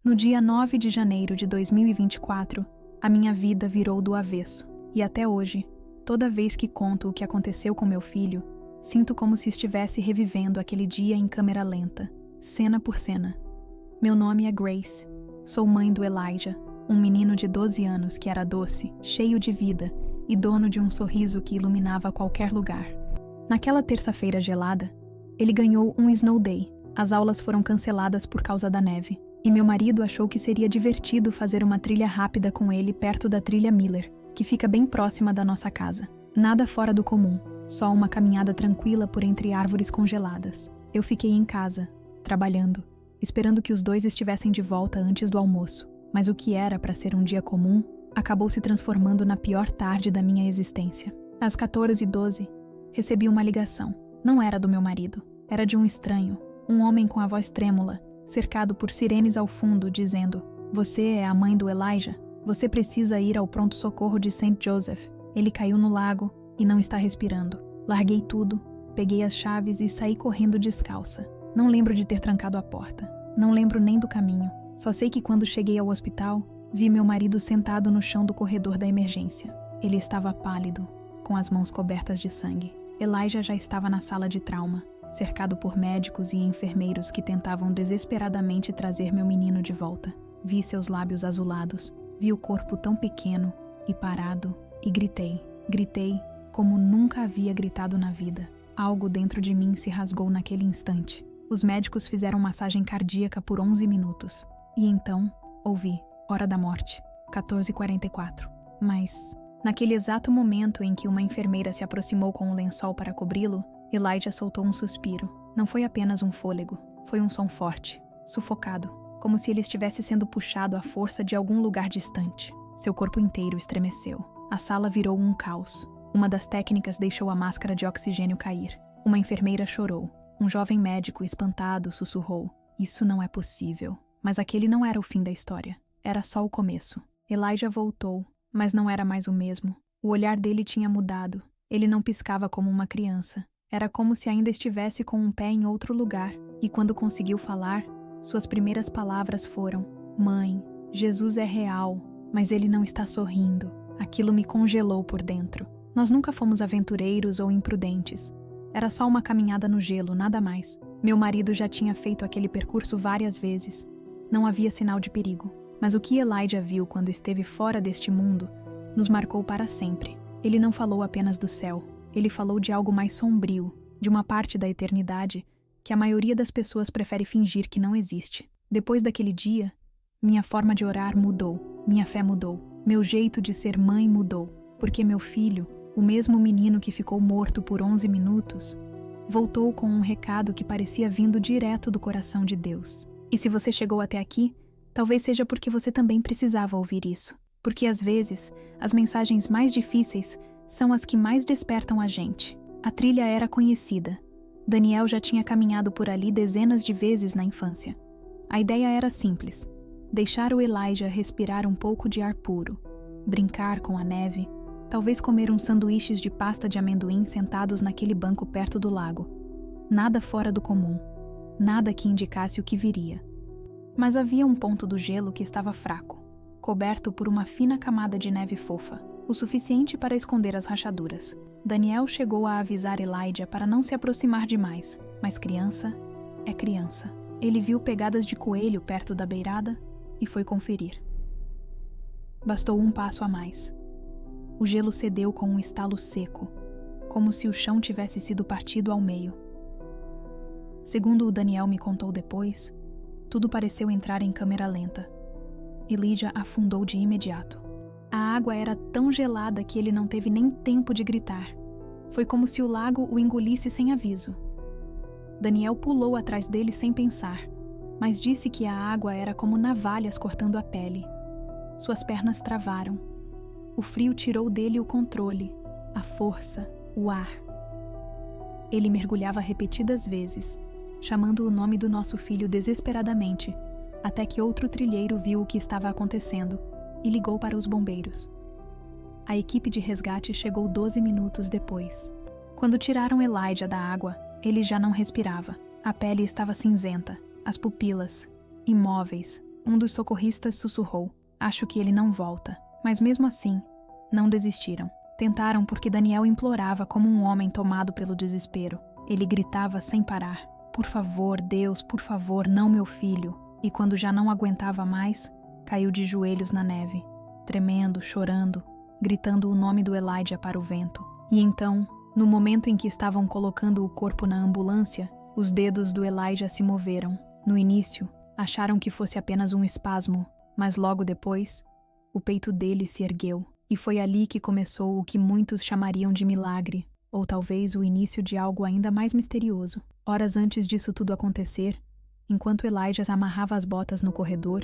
No dia 9 de janeiro de 2024, a minha vida virou do avesso. E até hoje, toda vez que conto o que aconteceu com meu filho, sinto como se estivesse revivendo aquele dia em câmera lenta, cena por cena. Meu nome é Grace. Sou mãe do Elijah, um menino de 12 anos que era doce, cheio de vida e dono de um sorriso que iluminava qualquer lugar. Naquela terça-feira gelada, ele ganhou um snow day. As aulas foram canceladas por causa da neve, e meu marido achou que seria divertido fazer uma trilha rápida com ele perto da trilha Miller, que fica bem próxima da nossa casa. Nada fora do comum, só uma caminhada tranquila por entre árvores congeladas. Eu fiquei em casa, trabalhando, esperando que os dois estivessem de volta antes do almoço. Mas o que era para ser um dia comum, acabou se transformando na pior tarde da minha existência. Às 14h12, recebi uma ligação. Não era do meu marido, era de um estranho, um homem com a voz trêmula, cercado por sirenes ao fundo, dizendo: "Você é a mãe do Elijah? Você precisa ir ao pronto-socorro de St. Joseph. Ele caiu no lago e não está respirando." Larguei tudo, peguei as chaves e saí correndo descalça. Não lembro de ter trancado a porta. Não lembro nem do caminho. Só sei que quando cheguei ao hospital, vi meu marido sentado no chão do corredor da emergência. Ele estava pálido, com as mãos cobertas de sangue. Elijah já estava na sala de trauma, cercado por médicos e enfermeiros que tentavam desesperadamente trazer meu menino de volta. Vi seus lábios azulados, vi o corpo tão pequeno e parado, e gritei. Gritei como nunca havia gritado na vida. Algo dentro de mim se rasgou naquele instante. Os médicos fizeram massagem cardíaca por 11 minutos. E então, ouvi, hora da morte, 14h44. Mas, naquele exato momento em que uma enfermeira se aproximou com um lençol para cobri-lo, Elijah soltou um suspiro. Não foi apenas um fôlego, foi um som forte, sufocado, como se ele estivesse sendo puxado à força de algum lugar distante. Seu corpo inteiro estremeceu. A sala virou um caos. Uma das técnicas deixou a máscara de oxigênio cair. Uma enfermeira chorou. Um jovem médico, espantado, sussurrou: "Isso não é possível." Mas aquele não era o fim da história. Era só o começo. Elijah voltou, mas não era mais o mesmo. O olhar dele tinha mudado. Ele não piscava como uma criança. Era como se ainda estivesse com um pé em outro lugar. E quando conseguiu falar, suas primeiras palavras foram: "Mãe, Jesus é real, mas ele não está sorrindo." Aquilo me congelou por dentro. Nós nunca fomos aventureiros ou imprudentes. Era só uma caminhada no gelo, nada mais. Meu marido já tinha feito aquele percurso várias vezes. Não havia sinal de perigo. Mas o que Elijah viu quando esteve fora deste mundo nos marcou para sempre. Ele não falou apenas do céu. Ele falou de algo mais sombrio, de uma parte da eternidade que a maioria das pessoas prefere fingir que não existe. Depois daquele dia, minha forma de orar mudou, minha fé mudou, meu jeito de ser mãe mudou, porque meu filho, o mesmo menino que ficou morto por 11 minutos, voltou com um recado que parecia vindo direto do coração de Deus. E se você chegou até aqui, talvez seja porque você também precisava ouvir isso. Porque às vezes, as mensagens mais difíceis são as que mais despertam a gente. A trilha era conhecida. Daniel já tinha caminhado por ali dezenas de vezes na infância. A ideia era simples: deixar o Elijah respirar um pouco de ar puro, brincar com a neve, talvez comer uns sanduíches de pasta de amendoim sentados naquele banco perto do lago. Nada fora do comum. Nada que indicasse o que viria. Mas havia um ponto do gelo que estava fraco, coberto por uma fina camada de neve fofa, o suficiente para esconder as rachaduras. Daniel chegou a avisar Elijah para não se aproximar demais, mas criança é criança. Ele viu pegadas de coelho perto da beirada e foi conferir. Bastou um passo a mais. O gelo cedeu com um estalo seco, como se o chão tivesse sido partido ao meio. Segundo o Daniel me contou depois, tudo pareceu entrar em câmera lenta. Elijah afundou de imediato. A água era tão gelada que ele não teve nem tempo de gritar. Foi como se o lago o engolisse sem aviso. Daniel pulou atrás dele sem pensar, mas disse que a água era como navalhas cortando a pele. Suas pernas travaram. O frio tirou dele o controle, a força, o ar. Ele mergulhava repetidas vezes, chamando o nome do nosso filho desesperadamente, até que outro trilheiro viu o que estava acontecendo e ligou para os bombeiros. A equipe de resgate chegou 12 minutos depois. Quando tiraram Elijah da água, ele já não respirava. A pele estava cinzenta, as pupilas, imóveis, Um dos socorristas sussurrou: "Acho que ele não volta." Mas mesmo assim, não desistiram. Tentaram porque Daniel implorava como um homem tomado pelo desespero. Ele gritava sem parar: "Por favor, Deus, por favor, não meu filho." E quando já não aguentava mais, caiu de joelhos na neve, tremendo, chorando, gritando o nome do Elijah para o vento. E então, no momento em que estavam colocando o corpo na ambulância, os dedos do Elijah se moveram. No início, acharam que fosse apenas um espasmo, mas logo depois, o peito dele se ergueu. E foi ali que começou o que muitos chamariam de milagre, ou talvez o início de algo ainda mais misterioso. Horas antes disso tudo acontecer, enquanto Elijah amarrava as botas no corredor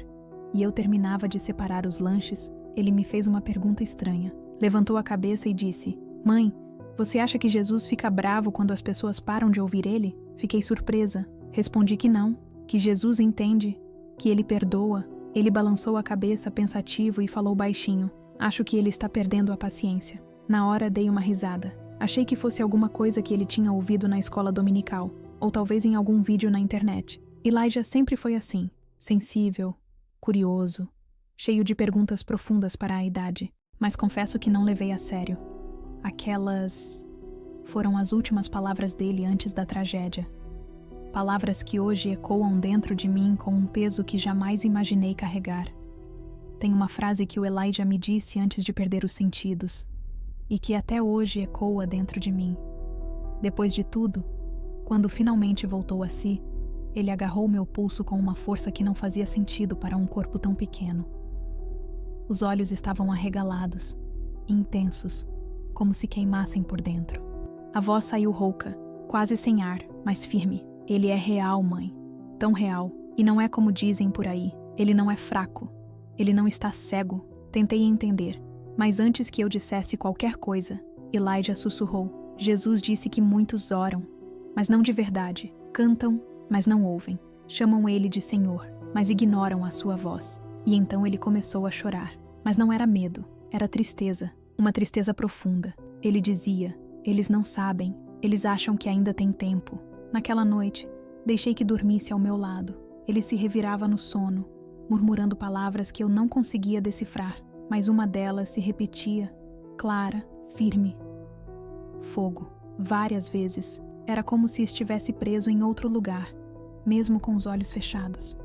e eu terminava de separar os lanches, ele me fez uma pergunta estranha. Levantou a cabeça e disse: "Mãe, você acha que Jesus fica bravo quando as pessoas param de ouvir ele?" Fiquei surpresa. Respondi que não, que Jesus entende, que ele perdoa. Ele balançou a cabeça pensativo e falou baixinho: "Acho que ele está perdendo a paciência." Na hora dei uma risada. Achei que fosse alguma coisa que ele tinha ouvido na escola dominical, ou talvez em algum vídeo na internet. Elijah sempre foi assim, sensível, curioso, cheio de perguntas profundas para a idade, mas confesso que não levei a sério. Aquelas foram as últimas palavras dele antes da tragédia. Palavras que hoje ecoam dentro de mim com um peso que jamais imaginei carregar. Tem uma frase que o Elijah me disse antes de perder os sentidos, e que até hoje ecoa dentro de mim. Depois de tudo, quando finalmente voltou a si, ele agarrou meu pulso com uma força que não fazia sentido para um corpo tão pequeno. Os olhos estavam arregalados, intensos, como se queimassem por dentro. A voz saiu rouca, quase sem ar, mas firme. "Ele é real, mãe. Tão real. E não é como dizem por aí. Ele não é fraco. Ele não está cego." Tentei entender, mas antes que eu dissesse qualquer coisa, Elijah sussurrou: "Jesus disse que muitos oram, mas não de verdade. Cantam, mas não ouvem. Chamam ele de Senhor, mas ignoram a sua voz." E então ele começou a chorar. Mas não era medo, era tristeza, uma tristeza profunda. Ele dizia: "Eles não sabem, eles acham que ainda tem tempo." Naquela noite, deixei que dormisse ao meu lado. Ele se revirava no sono, murmurando palavras que eu não conseguia decifrar, mas uma delas se repetia, clara, firme. Fogo. Várias vezes. Era como se estivesse preso em outro lugar, mesmo com os olhos fechados.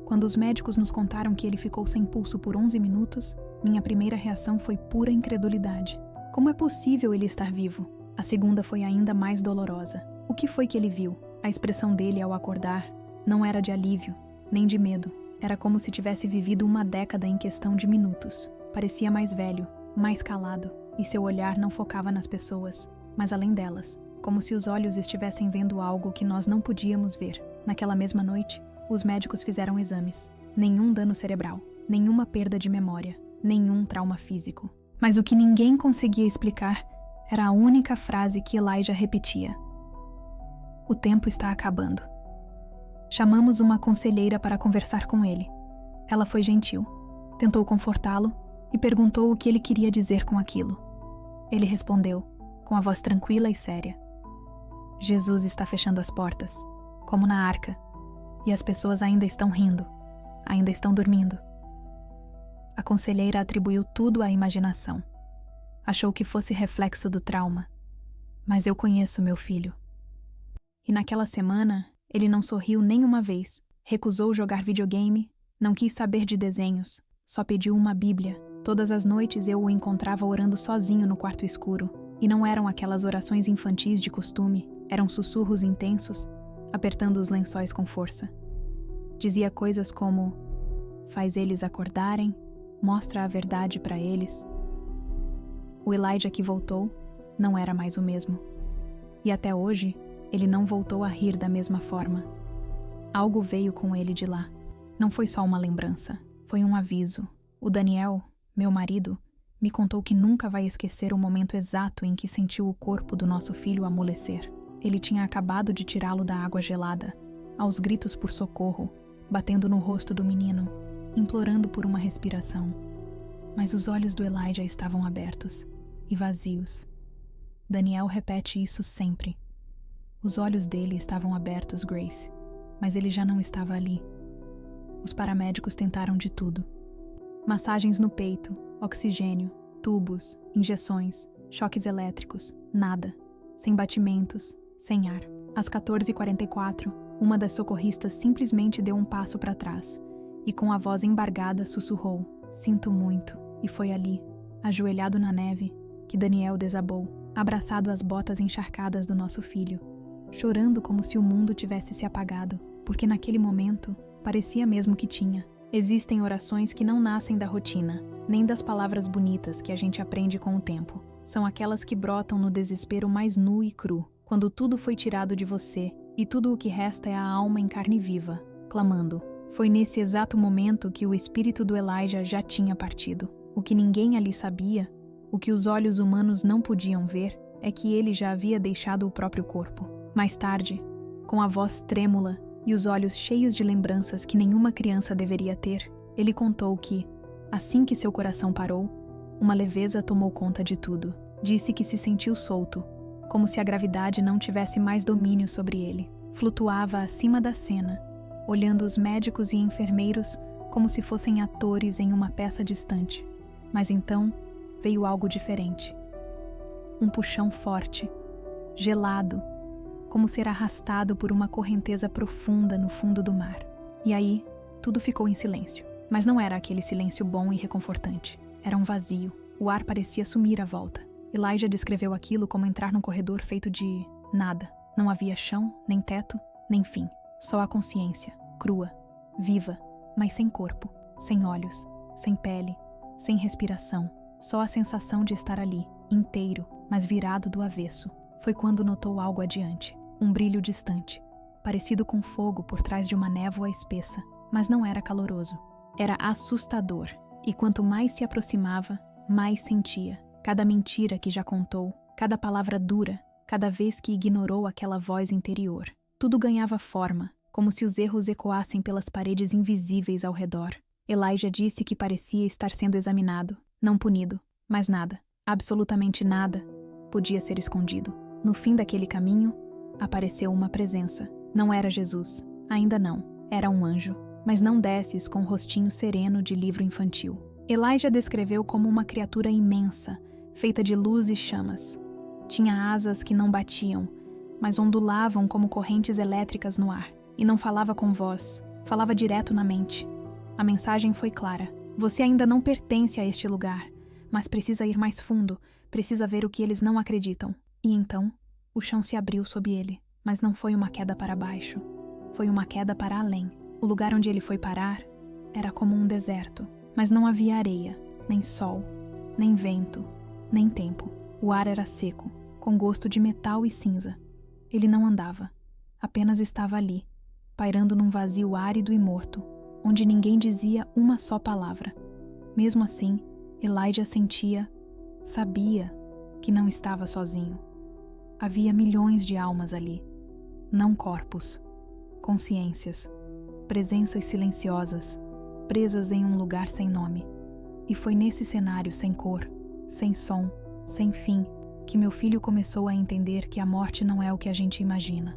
Quando os médicos nos contaram que ele ficou sem pulso por 11 minutos, minha primeira reação foi pura incredulidade. Como é possível ele estar vivo? A segunda foi ainda mais dolorosa. O que foi que ele viu? A expressão dele ao acordar não era de alívio, nem de medo. Era como se tivesse vivido uma década em questão de minutos. Parecia mais velho, mais calado, e seu olhar não focava nas pessoas, mas além delas, como se os olhos estivessem vendo algo que nós não podíamos ver. Naquela mesma noite, os médicos fizeram exames. Nenhum dano cerebral, nenhuma perda de memória, nenhum trauma físico. Mas o que ninguém conseguia explicar era a única frase que Elijah repetia: "O tempo está acabando." Chamamos uma conselheira para conversar com ele. Ela foi gentil, tentou confortá-lo e perguntou o que ele queria dizer com aquilo. Ele respondeu, com a voz tranquila e séria: "Jesus está fechando as portas, como na arca, e as pessoas ainda estão rindo, ainda estão dormindo." A conselheira atribuiu tudo à imaginação. Achou que fosse reflexo do trauma. Mas eu conheço meu filho. E naquela semana, ele não sorriu nem uma vez, recusou jogar videogame, não quis saber de desenhos, só pediu uma Bíblia. Todas as noites eu o encontrava orando sozinho no quarto escuro, e não eram aquelas orações infantis de costume, eram sussurros intensos, apertando os lençóis com força. Dizia coisas como: "Faz eles acordarem, mostra a verdade para eles." O Elijah que voltou não era mais o mesmo. E até hoje, ele não voltou a rir da mesma forma. Algo veio com ele de lá. Não foi só uma lembrança, foi um aviso. O Daniel, meu marido, me contou que nunca vai esquecer o momento exato em que sentiu o corpo do nosso filho amolecer. Ele tinha acabado de tirá-lo da água gelada, aos gritos por socorro, batendo no rosto do menino, implorando por uma respiração. Mas os olhos do Elijah estavam abertos e vazios. Daniel repete isso sempre. Os olhos dele estavam abertos, Grace, mas ele já não estava ali. os paramédicos tentaram de tudo. Massagens no peito, oxigênio, tubos, injeções, choques elétricos, nada. Sem batimentos, sem ar. Às 14h44, uma das socorristas simplesmente deu um passo para trás e, com a voz embargada, sussurrou: "Sinto muito." E foi ali, ajoelhado na neve, que Daniel desabou, abraçado às botas encharcadas do nosso filho, chorando como se o mundo tivesse se apagado, porque naquele momento parecia mesmo que tinha. Existem orações que não nascem da rotina, nem das palavras bonitas que a gente aprende com o tempo. São aquelas que brotam no desespero mais nu e cru, quando tudo foi tirado de você e tudo o que resta é a alma em carne viva, clamando. Foi nesse exato momento que o espírito do Elijah já tinha partido. O que ninguém ali sabia, o que os olhos humanos não podiam ver, é que ele já havia deixado o próprio corpo. Mais tarde, com a voz trêmula e os olhos cheios de lembranças que nenhuma criança deveria ter, ele contou que, assim que seu coração parou, uma leveza tomou conta de tudo. Disse que se sentiu solto, como se a gravidade não tivesse mais domínio sobre ele. Flutuava acima da cena, olhando os médicos e enfermeiros como se fossem atores em uma peça distante. Mas então veio algo diferente. Um puxão forte, gelado, como ser arrastado por uma correnteza profunda no fundo do mar. E aí, tudo ficou em silêncio. Mas não era aquele silêncio bom e reconfortante. Era um vazio. O ar parecia sumir à volta. Elijah descreveu aquilo como entrar num corredor feito de nada. Não havia chão, nem teto, nem fim. Só a consciência, crua, viva, mas sem corpo, sem olhos, sem pele, sem respiração. Só a sensação de estar ali, inteiro, mas virado do avesso. Foi quando notou algo adiante. Um brilho distante, parecido com fogo por trás de uma névoa espessa. Mas não era caloroso. Era assustador. E quanto mais se aproximava, mais sentia. Cada mentira que já contou, cada palavra dura, cada vez que ignorou aquela voz interior. Tudo ganhava forma, como se os erros ecoassem pelas paredes invisíveis ao redor. Elijah disse que parecia estar sendo examinado, não punido, mas nada, absolutamente nada, podia ser escondido. No fim daquele caminho, apareceu uma presença. Não era Jesus, ainda não, era um anjo, mas não desses com o rostinho sereno de livro infantil. Elijah descreveu como uma criatura imensa, feita de luz e chamas. Tinha asas que não batiam, mas ondulavam como correntes elétricas no ar. E não falava com voz, falava direto na mente. A mensagem foi clara. Você ainda não pertence a este lugar, mas precisa ir mais fundo, precisa ver o que eles não acreditam. E então, o chão se abriu sob ele, mas não foi uma queda para baixo. Foi uma queda para além. O lugar onde ele foi parar era como um deserto, mas não havia areia, nem sol, nem vento, nem tempo. O ar era seco, com gosto de metal e cinza. Ele não andava, apenas estava ali, pairando num vazio árido e morto, onde ninguém dizia uma só palavra. Mesmo assim, Elijah sentia, sabia, que não estava sozinho. Havia milhões de almas ali, não corpos, consciências, presenças silenciosas, presas em um lugar sem nome. E foi nesse cenário sem cor, sem som, sem fim, que meu filho começou a entender que a morte não é o que a gente imagina.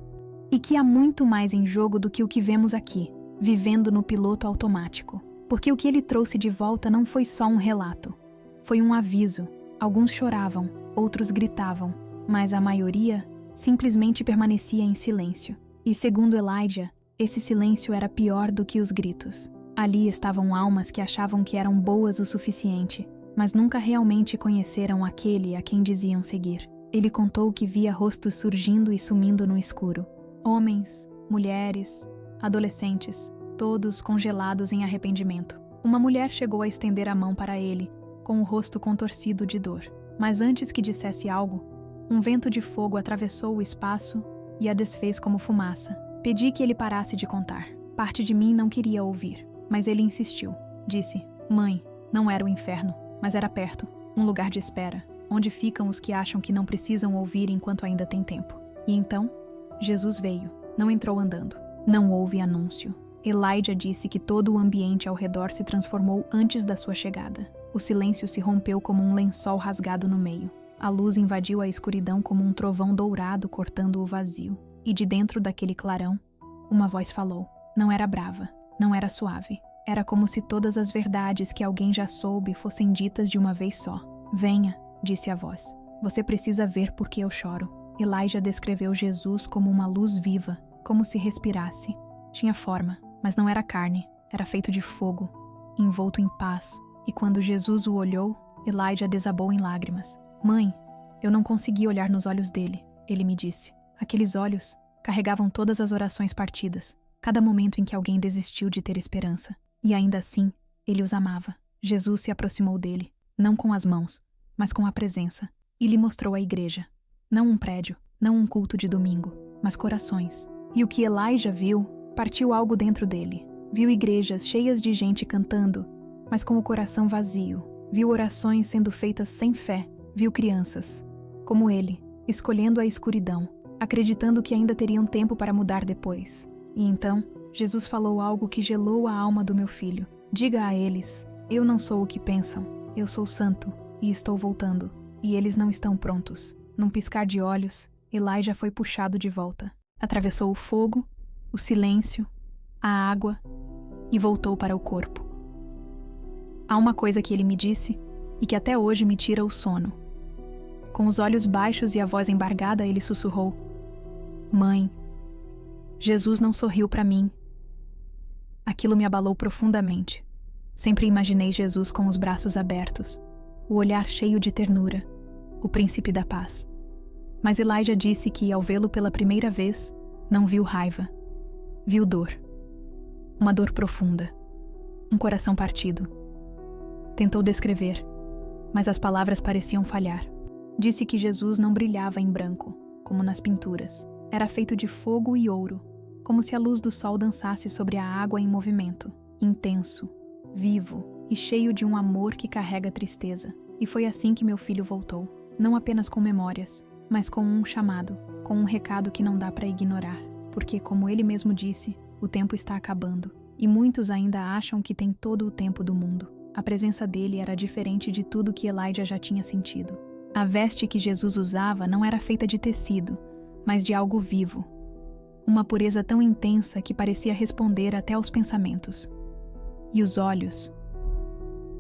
E que há muito mais em jogo do que o que vemos aqui, vivendo no piloto automático. Porque o que ele trouxe de volta não foi só um relato. Foi um aviso. Alguns choravam, outros gritavam, mas a maioria simplesmente permanecia em silêncio. E segundo Elijah, esse silêncio era pior do que os gritos. Ali estavam almas que achavam que eram boas o suficiente, mas nunca realmente conheceram aquele a quem diziam seguir. Ele contou que via rostos surgindo e sumindo no escuro. Homens, mulheres, adolescentes, todos congelados em arrependimento. Uma mulher chegou a estender a mão para ele, com o rosto contorcido de dor. Mas antes que dissesse algo, um vento de fogo atravessou o espaço e a desfez como fumaça. Pedi que ele parasse de contar. Parte de mim não queria ouvir, mas ele insistiu. Disse: "Mãe, não era o inferno, mas era perto, um lugar de espera, onde ficam os que acham que não precisam ouvir enquanto ainda tem tempo." E então, Jesus veio. Não entrou andando. Não houve anúncio. Elijah disse que todo o ambiente ao redor se transformou antes da sua chegada. O silêncio se rompeu como um lençol rasgado no meio. A luz invadiu a escuridão como um trovão dourado cortando o vazio. E de dentro daquele clarão, uma voz falou. Não era brava, Não era suave. Era como se todas as verdades que alguém já soube fossem ditas de uma vez só. Venha, disse a voz. Você precisa ver porque eu choro. Elijah descreveu Jesus como uma luz viva, como se respirasse. Tinha forma, mas não era carne. Era feito de fogo, envolto em paz. E quando Jesus o olhou, Elijah desabou em lágrimas. Mãe, eu não consegui olhar nos olhos dele, ele me disse. Aqueles olhos carregavam todas as orações partidas, cada momento em que alguém desistiu de ter esperança. E ainda assim, ele os amava. Jesus se aproximou dele, não com as mãos, mas com a presença, e lhe mostrou a igreja. Não um prédio, não um culto de domingo, mas corações. E o que Elijah viu, partiu algo dentro dele. Viu igrejas cheias de gente cantando, mas com o coração vazio. Viu orações sendo feitas sem fé. Viu crianças, como ele, escolhendo a escuridão, acreditando que ainda teriam tempo para mudar depois. E então, Jesus falou algo que gelou a alma do meu filho. Diga a eles, eu não sou o que pensam, eu sou santo e estou voltando. E eles não estão prontos. Num piscar de olhos, Elijah foi puxado de volta. Atravessou o fogo, o silêncio, a água e voltou para o corpo. Há uma coisa que ele me disse e que até hoje me tira o sono. Com os olhos baixos e a voz embargada, ele sussurrou: Mãe, Jesus não sorriu para mim. Aquilo me abalou profundamente. Sempre imaginei Jesus com os braços abertos, o olhar cheio de ternura, o príncipe da paz. Mas Elijah disse que, ao vê-lo pela primeira vez, não viu raiva. Viu dor. Uma dor profunda. Um coração partido. Tentou descrever, mas as palavras pareciam falhar. Disse que Jesus não brilhava em branco, como nas pinturas. Era feito de fogo e ouro, como se a luz do sol dançasse sobre a água em movimento, intenso, vivo e cheio de um amor que carrega tristeza. E foi assim que meu filho voltou, não apenas com memórias, mas com um chamado, com um recado que não dá para ignorar, porque, como ele mesmo disse, o tempo está acabando, e muitos ainda acham que têm todo o tempo do mundo. A presença dele era diferente de tudo que Elijah já tinha sentido. A veste que Jesus usava não era feita de tecido, mas de algo vivo. Uma pureza tão intensa que parecia responder até aos pensamentos. E os olhos?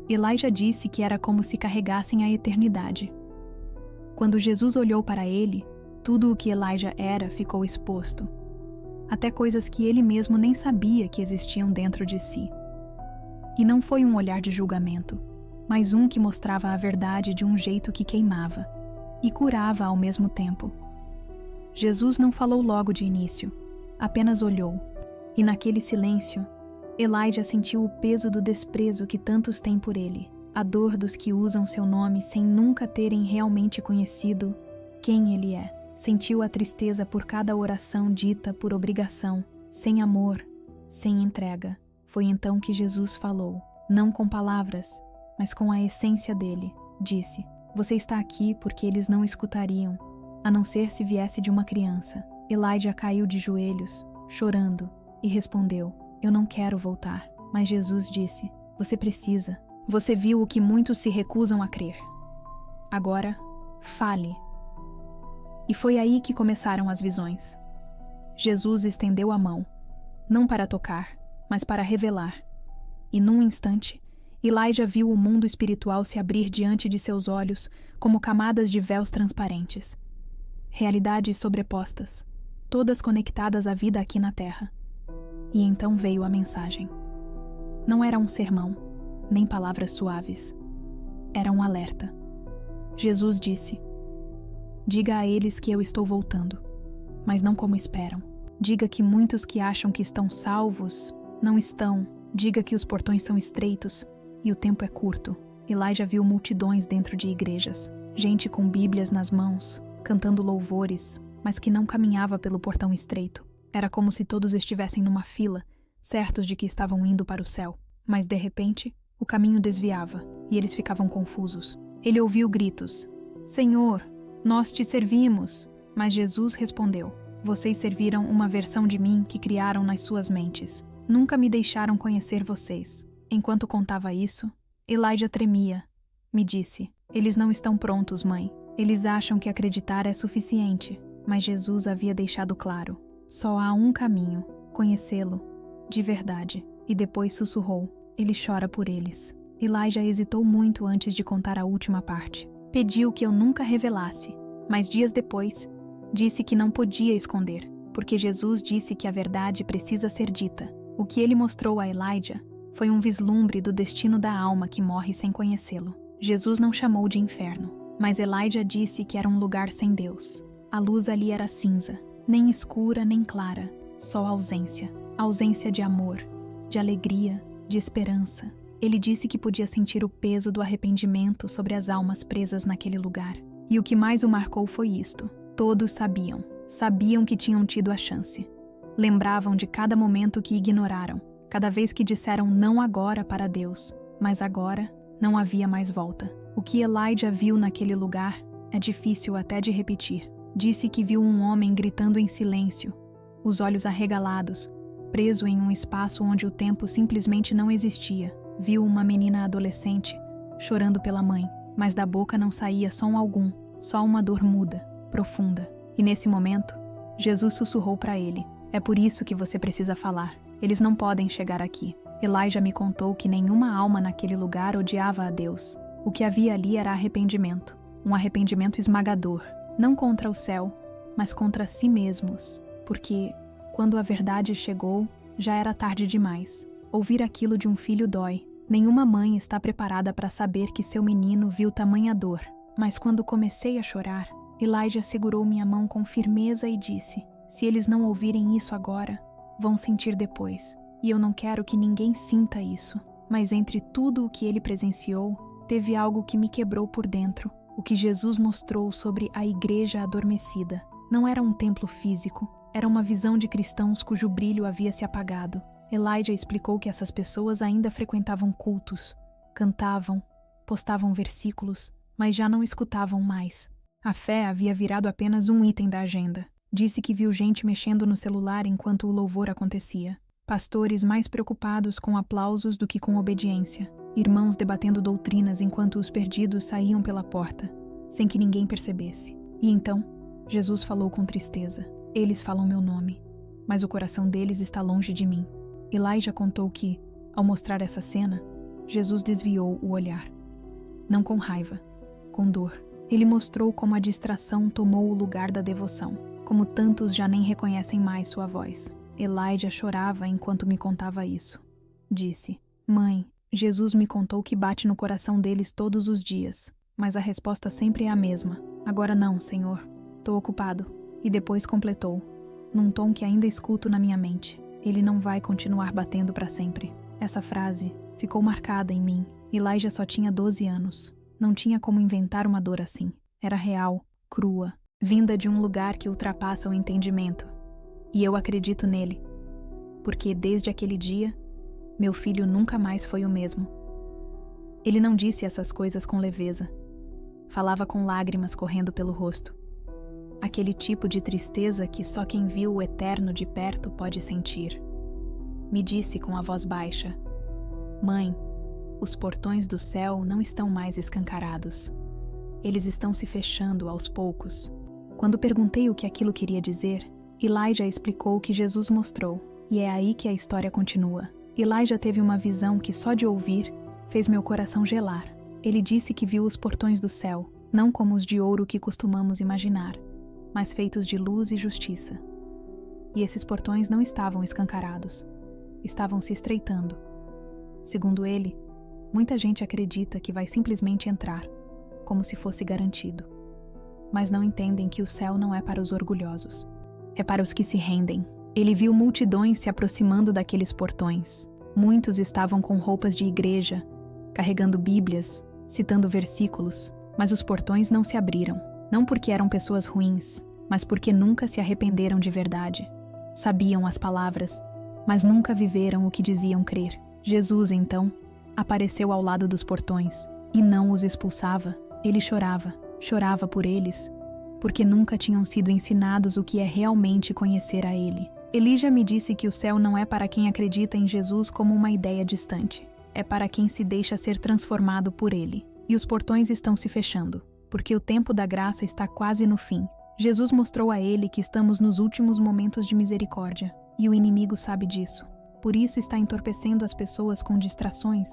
Elijah disse que era como se carregassem a eternidade. Quando Jesus olhou para ele, tudo o que Elijah era ficou exposto. Até coisas que ele mesmo nem sabia que existiam dentro de si. E não foi um olhar de julgamento, mas um que mostrava a verdade de um jeito que queimava e curava ao mesmo tempo. Jesus não falou logo de início, apenas olhou, e naquele silêncio, Elijah sentiu o peso do desprezo que tantos têm por ele, a dor dos que usam seu nome sem nunca terem realmente conhecido quem ele é. Sentiu a tristeza por cada oração dita por obrigação, sem amor, sem entrega. Foi então que Jesus falou, não com palavras, mas com a essência dele. Disse, você está aqui porque eles não escutariam, a não ser se viesse de uma criança. Elijah caiu de joelhos, chorando, e respondeu, eu não quero voltar. Mas Jesus disse, você precisa. Você viu o que muitos se recusam a crer. Agora, fale. E foi aí que começaram as visões. Jesus estendeu a mão, não para tocar, mas para revelar. E num instante, Elijah viu o mundo espiritual se abrir diante de seus olhos como camadas de véus transparentes. Realidades sobrepostas, todas conectadas à vida aqui na Terra. E então veio a mensagem. Não era um sermão, nem palavras suaves. Era um alerta. Jesus disse, diga a eles que eu estou voltando, mas não como esperam. Diga que muitos que acham que estão salvos, não estão. Diga que os portões são estreitos e o tempo é curto. Elijah viu multidões dentro de igrejas, gente com bíblias nas mãos, cantando louvores, mas que não caminhava pelo portão estreito. Era como se todos estivessem numa fila, certos de que estavam indo para o céu. Mas, de repente, o caminho desviava, e eles ficavam confusos. Ele ouviu gritos, Senhor, nós te servimos. Mas Jesus respondeu, vocês serviram uma versão de mim que criaram nas suas mentes. Nunca me deixaram conhecer vocês. Enquanto contava isso, Elijah tremia. Me disse, eles não estão prontos, mãe. Eles acham que acreditar é suficiente. Mas Jesus havia deixado claro, só há um caminho, conhecê-lo, de verdade. e depois sussurrou: ele chora por eles. Elijah hesitou muito antes de contar a última parte. Pediu que eu nunca revelasse, mas dias depois, disse que não podia esconder, porque Jesus disse que a verdade precisa ser dita. O que ele mostrou a Elijah foi um vislumbre do destino da alma que morre sem conhecê-lo. Jesus não chamou de inferno, mas Elijah disse que era um lugar sem Deus. A luz ali era cinza, nem escura nem clara, só ausência. Ausência de amor, de alegria, de esperança. Ele disse que podia sentir o peso do arrependimento sobre as almas presas naquele lugar. E o que mais o marcou foi isto: todos sabiam. Sabiam que tinham tido a chance. Lembravam de cada momento que ignoraram, cada vez que disseram não agora para Deus, mas agora não havia mais volta. O que Elijah viu naquele lugar é difícil até de repetir. Disse que viu um homem gritando em silêncio, os olhos arregalados, preso em um espaço onde o tempo simplesmente não existia. Viu uma menina adolescente chorando pela mãe, mas da boca não saía som algum, só uma dor muda, profunda. E nesse momento, Jesus sussurrou para ele: é por isso que você precisa falar. Eles não podem chegar aqui. Elijah me contou que nenhuma alma naquele lugar odiava a Deus. O que havia ali era arrependimento. Um arrependimento esmagador. Não contra o céu, mas contra si mesmos. Porque, quando a verdade chegou, já era tarde demais. Ouvir aquilo de um filho dói. Nenhuma mãe está preparada para saber que seu menino viu tamanha dor. Mas quando comecei a chorar, Elijah segurou minha mão com firmeza e disse: se eles não ouvirem isso agora, vão sentir depois. E eu não quero que ninguém sinta isso. Mas entre tudo o que ele presenciou, teve algo que me quebrou por dentro. O que Jesus mostrou sobre a igreja adormecida. Não era um templo físico, era uma visão de cristãos cujo brilho havia se apagado. Elijah explicou que essas pessoas ainda frequentavam cultos, cantavam, postavam versículos, mas já não escutavam mais. A fé havia virado apenas um item da agenda. Disse que viu gente mexendo no celular enquanto o louvor acontecia. Pastores mais preocupados com aplausos do que com obediência. Irmãos debatendo doutrinas enquanto os perdidos saíam pela porta, sem que ninguém percebesse. E então, Jesus falou com tristeza: eles falam meu nome, mas o coração deles está longe de mim. Elijah contou que, ao mostrar essa cena, Jesus desviou o olhar. Não com raiva, com dor. Ele mostrou como a distração tomou o lugar da devoção, como tantos já nem reconhecem mais sua voz. Elijah chorava enquanto me contava isso. Disse: mãe, Jesus me contou que bate no coração deles todos os dias, mas a resposta sempre é a mesma: agora não, Senhor, estou ocupado. E depois completou, num tom que ainda escuto na minha mente: ele não vai continuar batendo para sempre. Essa frase ficou marcada em mim. Elijah só tinha 12 anos. Não tinha como inventar uma dor assim. Era real, crua, vinda de um lugar que ultrapassa o entendimento. E eu acredito nele, porque desde aquele dia, meu filho nunca mais foi o mesmo. Ele não disse essas coisas com leveza. Falava com lágrimas correndo pelo rosto. Aquele tipo de tristeza que só quem viu o eterno de perto pode sentir. Me disse com a voz baixa: mãe, os portões do céu não estão mais escancarados. Eles estão se fechando aos poucos. Quando perguntei o que aquilo queria dizer, Elijah explicou o que Jesus mostrou, e é aí que a história continua. Elijah teve uma visão que só de ouvir fez meu coração gelar. Ele disse que viu os portões do céu, não como os de ouro que costumamos imaginar, mas feitos de luz e justiça. E esses portões não estavam escancarados, estavam se estreitando. Segundo ele, muita gente acredita que vai simplesmente entrar, como se fosse garantido. Mas não entendem que o céu não é para os orgulhosos, é para os que se rendem. Ele viu multidões se aproximando daqueles portões. Muitos estavam com roupas de igreja, carregando bíblias, citando versículos, mas os portões não se abriram. Não porque eram pessoas ruins, mas porque nunca se arrependeram de verdade. Sabiam as palavras, mas nunca viveram o que diziam crer. Jesus, então, apareceu ao lado dos portões e não os expulsava. Ele chorava por eles, porque nunca tinham sido ensinados o que é realmente conhecer a Ele. Elijah me disse que o céu não é para quem acredita em Jesus como uma ideia distante. É para quem se deixa ser transformado por Ele. E os portões estão se fechando, porque o tempo da graça está quase no fim. Jesus mostrou a ele que estamos nos últimos momentos de misericórdia, e o inimigo sabe disso. Por isso está entorpecendo as pessoas com distrações,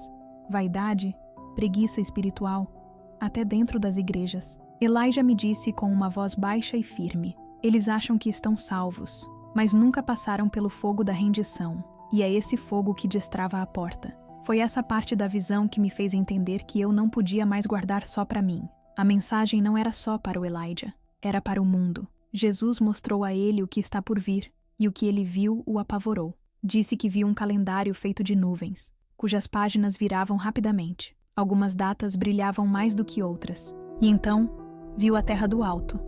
vaidade, preguiça espiritual, até dentro das igrejas. Elijah me disse com uma voz baixa e firme: eles acham que estão salvos, mas nunca passaram pelo fogo da rendição, e é esse fogo que destrava a porta. Foi essa parte da visão que me fez entender que eu não podia mais guardar só para mim. A mensagem não era só para o Elijah, era para o mundo. Jesus mostrou a ele o que está por vir, e o que ele viu o apavorou. Disse que viu um calendário feito de nuvens, cujas páginas viravam rapidamente. Algumas datas brilhavam mais do que outras. E então, viu a terra do alto.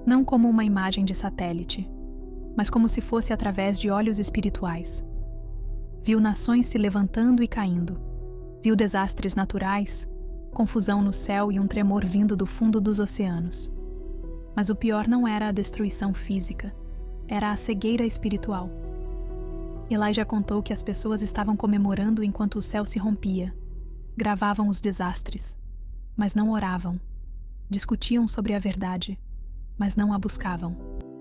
Não como uma imagem de satélite, mas como se fosse através de olhos espirituais. Viu nações se levantando e caindo. Viu desastres naturais, confusão no céu e um tremor vindo do fundo dos oceanos. Mas o pior não era a destruição física, era a cegueira espiritual. Elijah contou que as pessoas estavam comemorando enquanto o céu se rompia. Gravavam os desastres, mas não oravam. Discutiam sobre a verdade, mas não a buscavam.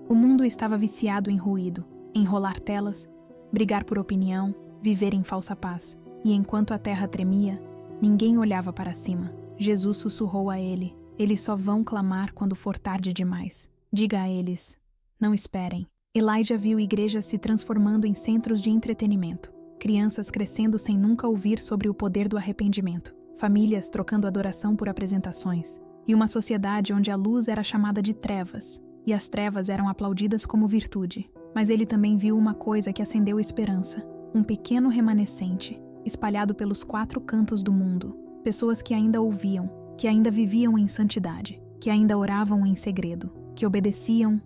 O mundo estava viciado em ruído, em rolar telas, brigar por opinião, viver em falsa paz. E enquanto a terra tremia, ninguém olhava para cima. Jesus sussurrou a ele: eles só vão clamar quando for tarde demais. Diga a eles, não esperem. Elijah viu igrejas se transformando em centros de entretenimento, crianças crescendo sem nunca ouvir sobre o poder do arrependimento, famílias trocando adoração por apresentações, e uma sociedade onde a luz era chamada de trevas, e as trevas eram aplaudidas como virtude. Mas ele também viu uma coisa que acendeu esperança, um pequeno remanescente, espalhado pelos 4 cantos do mundo, pessoas que ainda ouviam, que ainda viviam em santidade, que ainda oravam em segredo, que obedeciam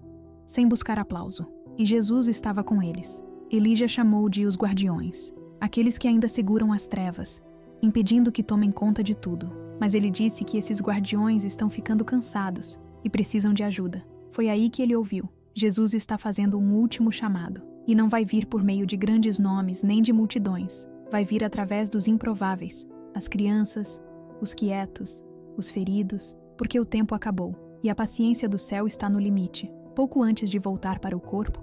sem buscar aplauso. E Jesus estava com eles. Elijah chamou de os guardiões, aqueles que ainda seguram as trevas, impedindo que tomem conta de tudo. Mas ele disse que esses guardiões estão ficando cansados e precisam de ajuda. Foi aí que ele ouviu: Jesus está fazendo um último chamado, e não vai vir por meio de grandes nomes nem de multidões. Vai vir através dos improváveis, as crianças, os quietos, os feridos, porque o tempo acabou, e a paciência do céu está no limite. Pouco antes de voltar para o corpo,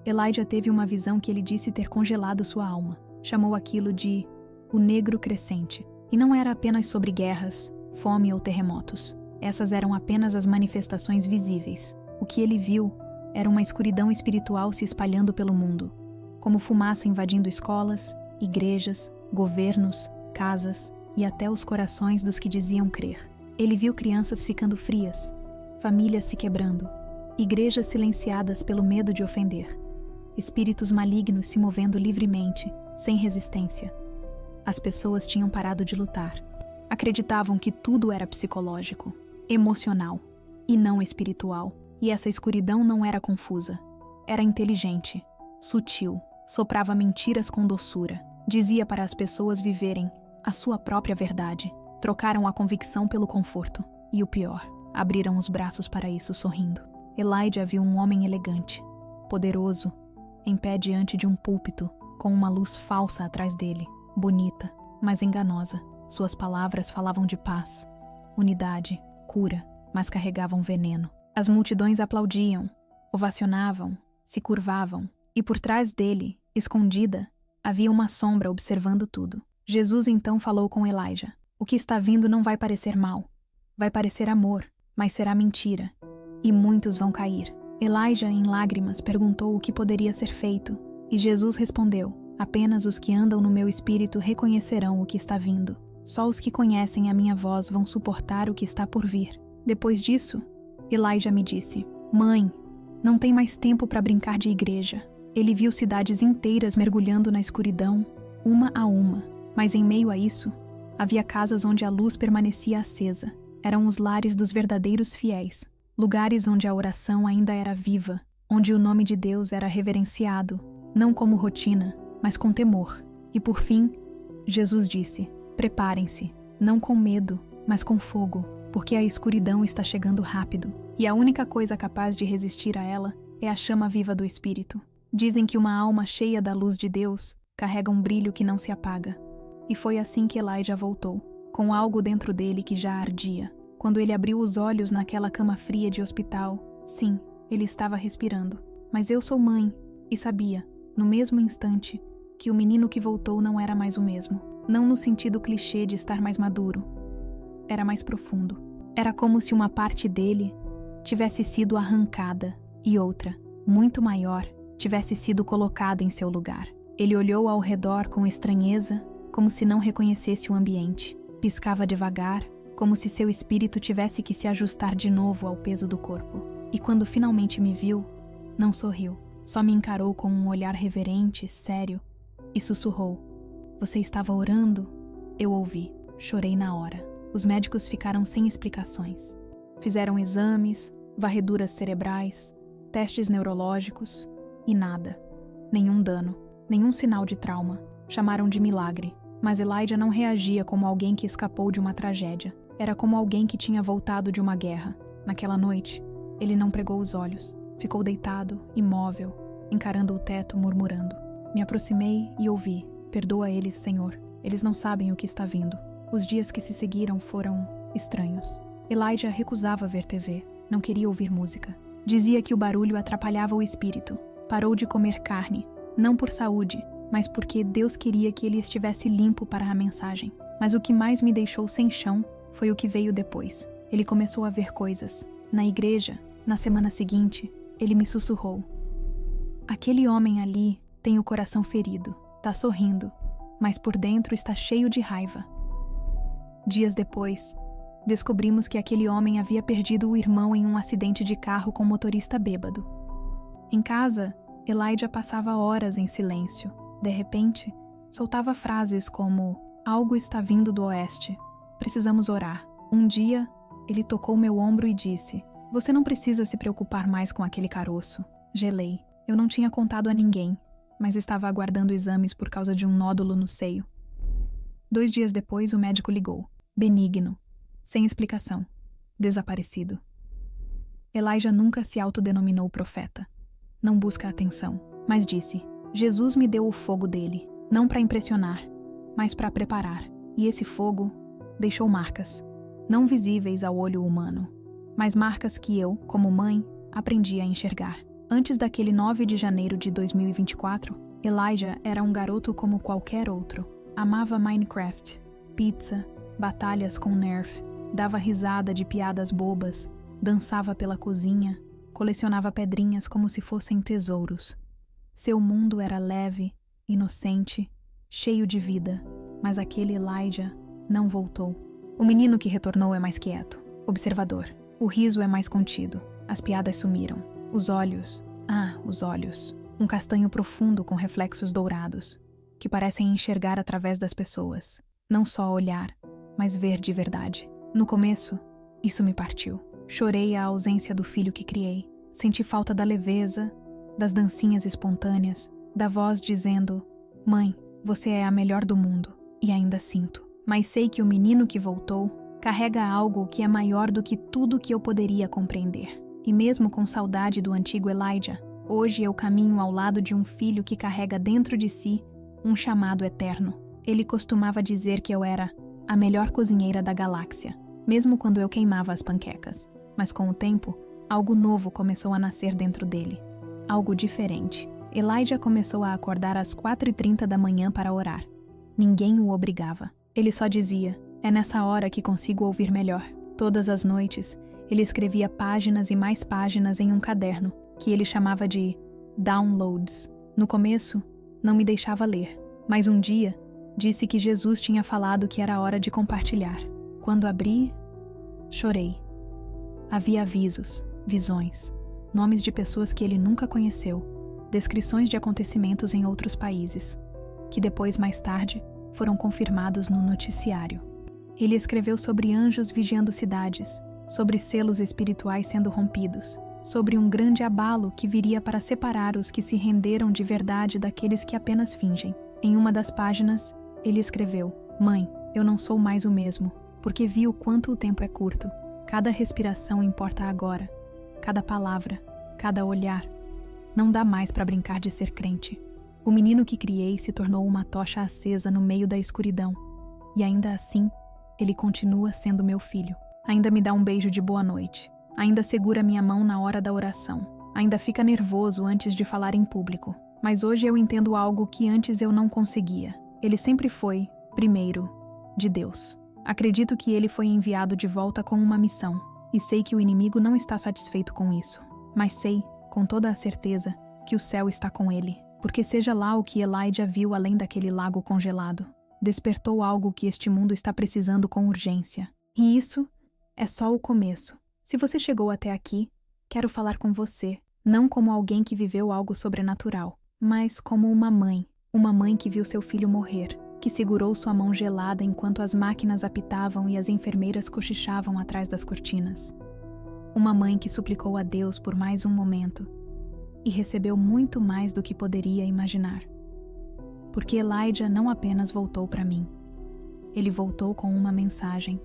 Elijah teve uma visão que ele disse ter congelado sua alma. Chamou aquilo de o negro crescente. E não era apenas sobre guerras, fome ou terremotos. Essas eram apenas as manifestações visíveis. O que ele viu era uma escuridão espiritual se espalhando pelo mundo, como fumaça invadindo escolas, igrejas, governos, casas e até os corações dos que diziam crer. Ele viu crianças ficando frias, famílias se quebrando, igrejas silenciadas pelo medo de ofender, espíritos malignos se movendo livremente, sem resistência. As pessoas tinham parado de lutar. Acreditavam que tudo era psicológico, emocional e não espiritual. E essa escuridão não era confusa. Era inteligente, sutil, soprava mentiras com doçura. Dizia para as pessoas viverem a sua própria verdade. Trocaram a convicção pelo conforto. E o pior, abriram os braços para isso sorrindo. Elijah viu um homem elegante, poderoso, em pé diante de um púlpito, com uma luz falsa atrás dele, bonita, mas enganosa. Suas palavras falavam de paz, unidade, cura, mas carregavam veneno. As multidões aplaudiam, ovacionavam, se curvavam, e por trás dele, escondida, havia uma sombra observando tudo. Jesus então falou com Elijah: o que está vindo não vai parecer mal, vai parecer amor, mas será mentira, e muitos vão cair. Elijah, em lágrimas, perguntou o que poderia ser feito, e Jesus respondeu: apenas os que andam no meu espírito reconhecerão o que está vindo. Só os que conhecem a minha voz vão suportar o que está por vir. Depois disso, Elijah me disse: mãe, não tem mais tempo para brincar de igreja. Ele viu cidades inteiras mergulhando na escuridão, uma a uma, mas em meio a isso, havia casas onde a luz permanecia acesa. Eram os lares dos verdadeiros fiéis, lugares onde a oração ainda era viva, onde o nome de Deus era reverenciado, não como rotina, mas com temor. E por fim, Jesus disse: preparem-se, não com medo, mas com fogo, porque a escuridão está chegando rápido, e a única coisa capaz de resistir a ela é a chama viva do Espírito. Dizem que uma alma cheia da luz de Deus carrega um brilho que não se apaga. E foi assim que Elijah voltou, com algo dentro dele que já ardia. Quando ele abriu os olhos naquela cama fria de hospital, sim, ele estava respirando. Mas eu sou mãe, e sabia, no mesmo instante, que o menino que voltou não era mais o mesmo. Não no sentido clichê de estar mais maduro. Era mais profundo. Era como se uma parte dele tivesse sido arrancada e outra, muito maior, tivesse sido colocada em seu lugar. Ele olhou ao redor com estranheza, como se não reconhecesse o ambiente. Piscava devagar, como se seu espírito tivesse que se ajustar de novo ao peso do corpo. E quando finalmente me viu, não sorriu. Só me encarou com um olhar reverente, sério, e sussurrou: "Você estava orando?" Eu ouvi. Chorei na hora. Os médicos ficaram sem explicações. Fizeram exames, varreduras cerebrais, testes neurológicos e nada. Nenhum dano, nenhum sinal de trauma. Chamaram de milagre. Mas Elijah não reagia como alguém que escapou de uma tragédia. Era como alguém que tinha voltado de uma guerra. Naquela noite, ele não pregou os olhos. Ficou deitado, imóvel, encarando o teto, murmurando. Me aproximei e ouvi: "Perdoa eles, Senhor. Eles não sabem o que está vindo." Os dias que se seguiram foram estranhos. Elijah recusava ver TV. Não queria ouvir música. Dizia que o barulho atrapalhava o espírito. Parou de comer carne, não por saúde, mas porque Deus queria que ele estivesse limpo para a mensagem. Mas o que mais me deixou sem chão foi o que veio depois. Ele começou a ver coisas. Na igreja, na semana seguinte, ele me sussurrou: "Aquele homem ali tem o coração ferido, tá sorrindo, mas por dentro está cheio de raiva." Dias depois, descobrimos que aquele homem havia perdido o irmão em um acidente de carro com um motorista bêbado. Em casa, Elijah passava horas em silêncio. De repente, soltava frases como: "Algo está vindo do oeste. Precisamos orar." Um dia, ele tocou meu ombro e disse: "Você não precisa se preocupar mais com aquele caroço." Gelei. Eu não tinha contado a ninguém, mas estava aguardando exames por causa de um nódulo no seio. 2 dias depois, o médico ligou. Benigno. Sem explicação. Desaparecido. Elijah nunca se autodenominou profeta. Não busca atenção, mas disse: "Jesus me deu o fogo dele, não para impressionar, mas para preparar." E esse fogo deixou marcas, não visíveis ao olho humano, mas marcas que eu, como mãe, aprendi a enxergar. Antes daquele 9 de janeiro de 2024, Elijah era um garoto como qualquer outro. Amava Minecraft, pizza, batalhas com Nerf, dava risada de piadas bobas, dançava pela cozinha, colecionava pedrinhas como se fossem tesouros. Seu mundo era leve, inocente, cheio de vida, mas aquele Elijah não voltou. O menino que retornou é mais quieto, observador. O riso é mais contido, as piadas sumiram. Os olhos, os olhos. Um castanho profundo com reflexos dourados, que parecem enxergar através das pessoas. Não só olhar, mas ver de verdade. No começo, isso me partiu. Chorei a ausência do filho que criei. Senti falta da leveza, das dancinhas espontâneas, da voz dizendo: "Mãe, você é a melhor do mundo." E ainda sinto. Mas sei que o menino que voltou carrega algo que é maior do que tudo que eu poderia compreender. E mesmo com saudade do antigo Elijah, hoje eu caminho ao lado de um filho que carrega dentro de si um chamado eterno. Ele costumava dizer que eu era a melhor cozinheira da galáxia, mesmo quando eu queimava as panquecas. Mas com o tempo, algo novo começou a nascer dentro dele. Algo diferente. Elijah começou a acordar às 4h30 da manhã para orar. Ninguém o obrigava. Ele só dizia: "É nessa hora que consigo ouvir melhor." Todas as noites, ele escrevia páginas e mais páginas em um caderno, que ele chamava de downloads. No começo, não me deixava ler, mas um dia, disse que Jesus tinha falado que era hora de compartilhar. Quando abri, chorei. Havia avisos, visões, nomes de pessoas que ele nunca conheceu, descrições de acontecimentos em outros países, que depois, mais tarde, foram confirmados no noticiário. Ele escreveu sobre anjos vigiando cidades, sobre selos espirituais sendo rompidos, sobre um grande abalo que viria para separar os que se renderam de verdade daqueles que apenas fingem. Em uma das páginas, ele escreveu: "Mãe, eu não sou mais o mesmo, porque vi o quanto o tempo é curto. Cada respiração importa agora, cada palavra, cada olhar. Não dá mais para brincar de ser crente." O menino que criei se tornou uma tocha acesa no meio da escuridão. E ainda assim, ele continua sendo meu filho. Ainda me dá um beijo de boa noite. Ainda segura minha mão na hora da oração. Ainda fica nervoso antes de falar em público. Mas hoje eu entendo algo que antes eu não conseguia. Ele sempre foi, primeiro, de Deus. Acredito que ele foi enviado de volta com uma missão, e sei que o inimigo não está satisfeito com isso. Mas sei, com toda a certeza, que o céu está com ele, porque seja lá o que Elijah viu além daquele lago congelado, despertou algo que este mundo está precisando com urgência. E isso é só o começo. Se você chegou até aqui, quero falar com você, não como alguém que viveu algo sobrenatural, mas como uma mãe que viu seu filho morrer, que segurou sua mão gelada enquanto as máquinas apitavam e as enfermeiras cochichavam atrás das cortinas. Uma mãe que suplicou a Deus por mais um momento e recebeu muito mais do que poderia imaginar. Porque Elijah não apenas voltou para mim, ele voltou com uma mensagem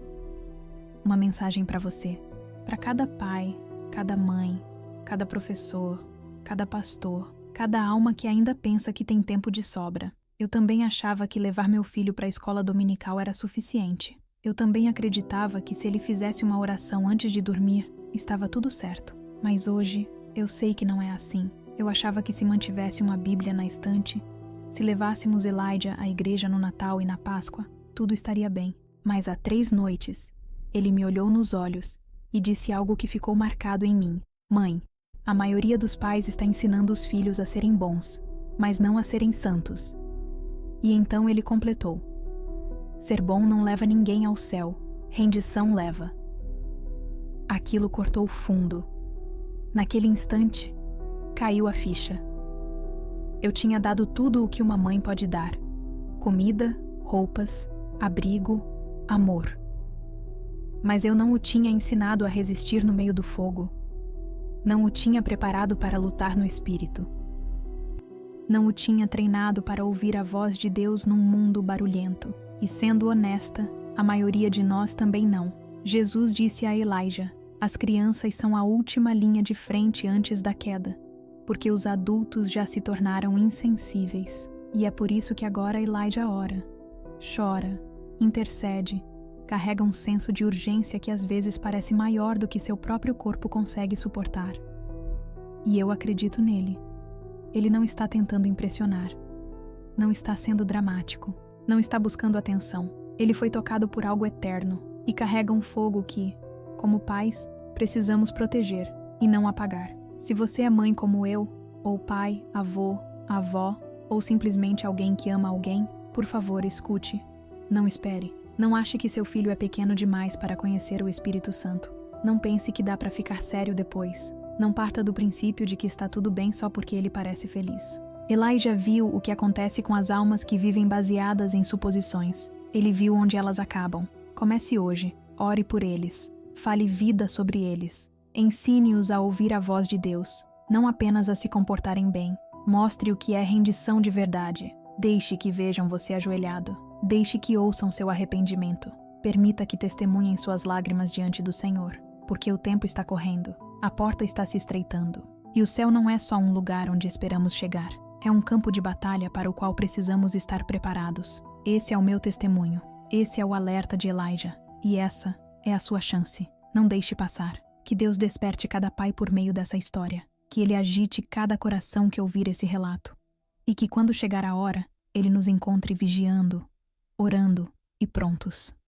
para você, para cada pai, cada mãe, cada professor, cada pastor, cada alma que ainda pensa que tem tempo de sobra. Eu também achava que levar meu filho para a escola dominical era suficiente. Eu também acreditava que se ele fizesse uma oração antes de dormir, estava tudo certo. Mas hoje, eu sei que não é assim. Eu achava que se mantivesse uma Bíblia na estante, se levássemos Elijah à igreja no Natal e na Páscoa, tudo estaria bem. Mas há 3 noites, ele me olhou nos olhos e disse algo que ficou marcado em mim. Mãe, a maioria dos pais está ensinando os filhos a serem bons, mas não a serem santos. E então ele completou: ser bom não leva ninguém ao céu, rendição leva. Aquilo cortou fundo. Naquele instante, caiu a ficha. Eu tinha dado tudo o que uma mãe pode dar: comida, roupas, abrigo, amor. Mas eu não o tinha ensinado a resistir no meio do fogo. Não o tinha preparado para lutar no espírito. Não o tinha treinado para ouvir a voz de Deus num mundo barulhento. E sendo honesta, a maioria de nós também não. Jesus disse a Elijah: as crianças são a última linha de frente antes da queda, porque os adultos já se tornaram insensíveis. E é por isso que agora Elijah ora, chora, intercede, carrega um senso de urgência que às vezes parece maior do que seu próprio corpo consegue suportar. E eu acredito nele. Ele não está tentando impressionar. Não está sendo dramático. Não está buscando atenção. Ele foi tocado por algo eterno e carrega um fogo que, como pais, precisamos proteger e não apagar. Se você é mãe como eu, ou pai, avô, avó, ou simplesmente alguém que ama alguém, por favor, escute. Não espere. Não ache que seu filho é pequeno demais para conhecer o Espírito Santo. Não pense que dá para ficar sério depois. Não parta do princípio de que está tudo bem só porque ele parece feliz. Elijah viu o que acontece com as almas que vivem baseadas em suposições. Ele viu onde elas acabam. Comece hoje. Ore por eles. Fale vida sobre eles. Ensine-os a ouvir a voz de Deus, não apenas a se comportarem bem. Mostre o que é rendição de verdade. Deixe que vejam você ajoelhado. Deixe que ouçam seu arrependimento. Permita que testemunhem suas lágrimas diante do Senhor, porque o tempo está correndo, a porta está se estreitando. E o céu não é só um lugar onde esperamos chegar. É um campo de batalha para o qual precisamos estar preparados. Esse é o meu testemunho. Esse é o alerta de Elijah. E essa é a sua chance. Não deixe passar. Que Deus desperte cada pai por meio dessa história. Que Ele agite cada coração que ouvir esse relato. E que quando chegar a hora, Ele nos encontre vigiando, orando e prontos.